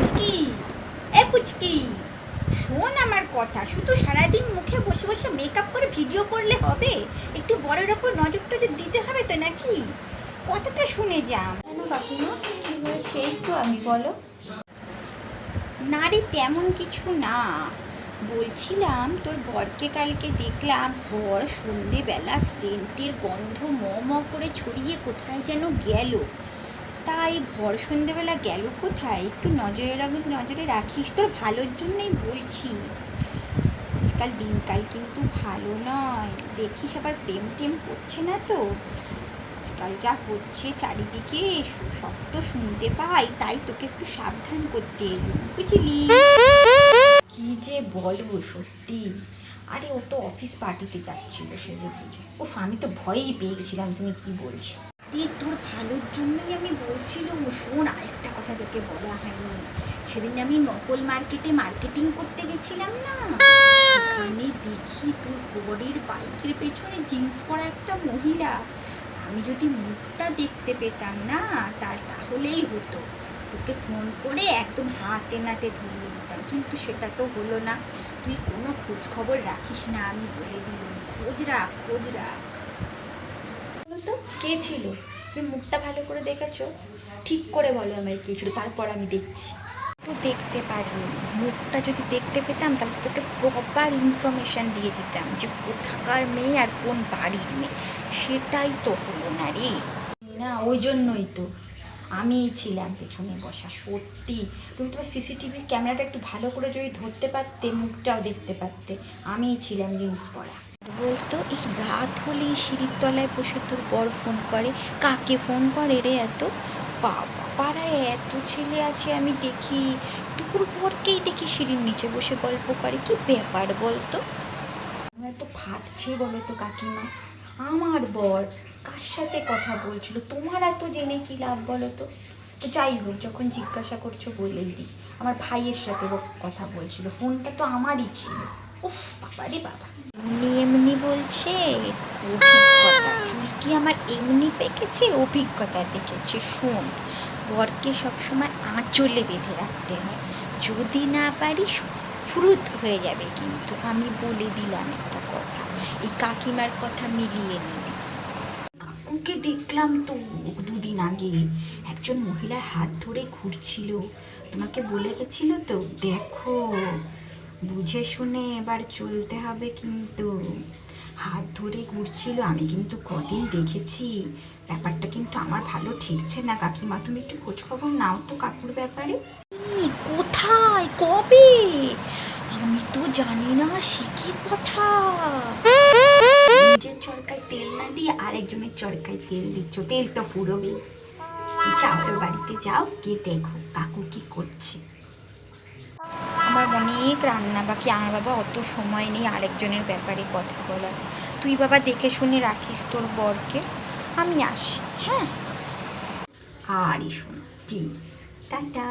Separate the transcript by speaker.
Speaker 1: পুচকি, এ পুচকি, শোন আমার কথা। শুধু সারাদিন মুখে বসে বসে মেকআপ করে ভিডিও করলে হবে? একটু বরের ওপর নজর টজর দিতে হবে তো নাকি? কথাটা শুনে যা।
Speaker 2: কেন কাকিমা, কি হয়েছে একটু আমি বলো।
Speaker 1: না রে, তেমন কিছু না। বলছিলাম তোর বরকে কালকে দেখলাম ভর সন্ধেবেলা সেন্টের গন্ধ ম ম করে ছড়িয়ে কোথায় যেন গেল। তাই ভর সন্ধেবেলা গেল কোথায়, একটু নজরে রাখিস, তোর ভালোর জন্যই বলছি। আজকাল দিনকাল কিন্তু ভালো নয়, দেখিস আবার প্রেম টেম করছে না তো। আজকাল যা হচ্ছে চারিদিকে সব তো শুনতে পাই, তাই তোকে একটু সাবধান করতে এলুম, বুঝলি? কি যে বলবো সত্যি। আরে ও তো অফিস পার্টিতে যাচ্ছিল সেজে বুঝে। ওফ, আমি তো ভয়েই পেয়ে গেছিলাম। তুমি কি বলছো? তোর ভালোর জন্যই আমি বলছিলাম। শোন, আরেকটা কথা তোকে বলা হয়নি। সেদিন আমি নকল মার্কেটে মার্কেটিং করতে গেছিলাম না, ওখানে দেখি তোর বরের বাইকের পেছনে জিন্স পরা একটা মহিলা। আমি যদি মুখটা দেখতে পেতাম না, তাহলেই হতো, তোকে ফোন করে একদম হাতে নাতে ধরিয়ে দিতাম, কিন্তু সেটা তো হলো না। তুই কোনো খোঁজ খবর রাখিস না, আমি বলে দিলাম। খোঁজ রাখ। বলো তো কে ছিল? তুমি মুখটা ভালো করে দেখেছো? ঠিক করে বলো আমায় কে ছিল, তারপর আমি দেখছি। তো দেখতে পারিনি, মুখটা যদি দেখতে পেতাম তাহলে তোকে প্রপার ইনফরমেশান দিয়ে দিতাম যে কোথাকার মেয়ে আর কোন বাড়ির মেয়ে। সেটাই তো হলো না রে। না, ওই জন্যই তো আমি ছিলাম পেছনে বসা। সত্যি তুমি তোমার সিসিটিভির ক্যামেরাটা একটু ভালো করে যদি ধরতে পারতে, মুখটাও দেখতে পারতে। আমিই ছিলাম জিন্স পরা। বলতো এই রাত হলেই সিঁড়ির তলায় বসে তোর বর ফোন করে। কাকে ফোন করে রে এত? বাবা, পাড়ায় এত ছেলে আছে আমি দেখি, তোর বরকেই দেখি সিঁড়ির নিচে বসে গল্প করে। কি ব্যাপার বলতো? আমার তো ফাটছে বলো তো কাকিমা। আমার বর কার সাথে কথা বলছিল, তোমার এত জেনে কি লাভ বলো তো? তো যাই হোক, যখন জিজ্ঞাসা করছো বলেই দিই, আমার ভাইয়ের সাথে কথা বলছিল, ফোনটা তো আমারই ছিল। উফ বাবা রে বাবা, এমনি বলছে অভিজ্ঞতা। চুলকি আমার এমনি পেকেছে, অভিজ্ঞতা পেকেছে। শোন, বরকে সবসময় আঁচলে বেঁধে রাখতে হয়, যদি না পারিস ফুরুত হয়ে যাবে। কিন্তু আমি বলে দিলাম একটা কথা, এই কাকিমার কথা মিলিয়ে নিবি। কাকুকে দেখলাম তো দুদিন আগে একজন মহিলার হাত ধরে ঘুরছিল, তোমাকে বলে গেছিল তো। দেখো, বুঝে শুনে এবার চলতে হবে কিন্তু। হাত ধরে ঘুরছিল, আমি কিন্তু কদিন দেখেছি। ব্যাপারটা কিন্তু আমার ভালো ঠেকছে না কাকিমা, তুমি একটু খোঁজখবর নাও তো কাকুর ব্যাপারে। কোথায়, কবে? আমি তো জানি না, সে কি কথা? নিজের চরকায় তেল না দিয়ে আরেকজনের চরকায় তেল দিচ্ছ, তেল তো ফুরোবে। যাও, তোর বাড়িতে যাও, গিয়ে দেখো কাকু কি করছে। আমার অনেক রান্না বাকি, আমার বাবা অত সময় নেই আরেকজনের ব্যাপারে কথা বলার। তুই বাবা দেখে শুনে রাখিস তোর বরকে। আমি আসি, হ্যাঁ? আরে শোনো প্লিজ, টাটা।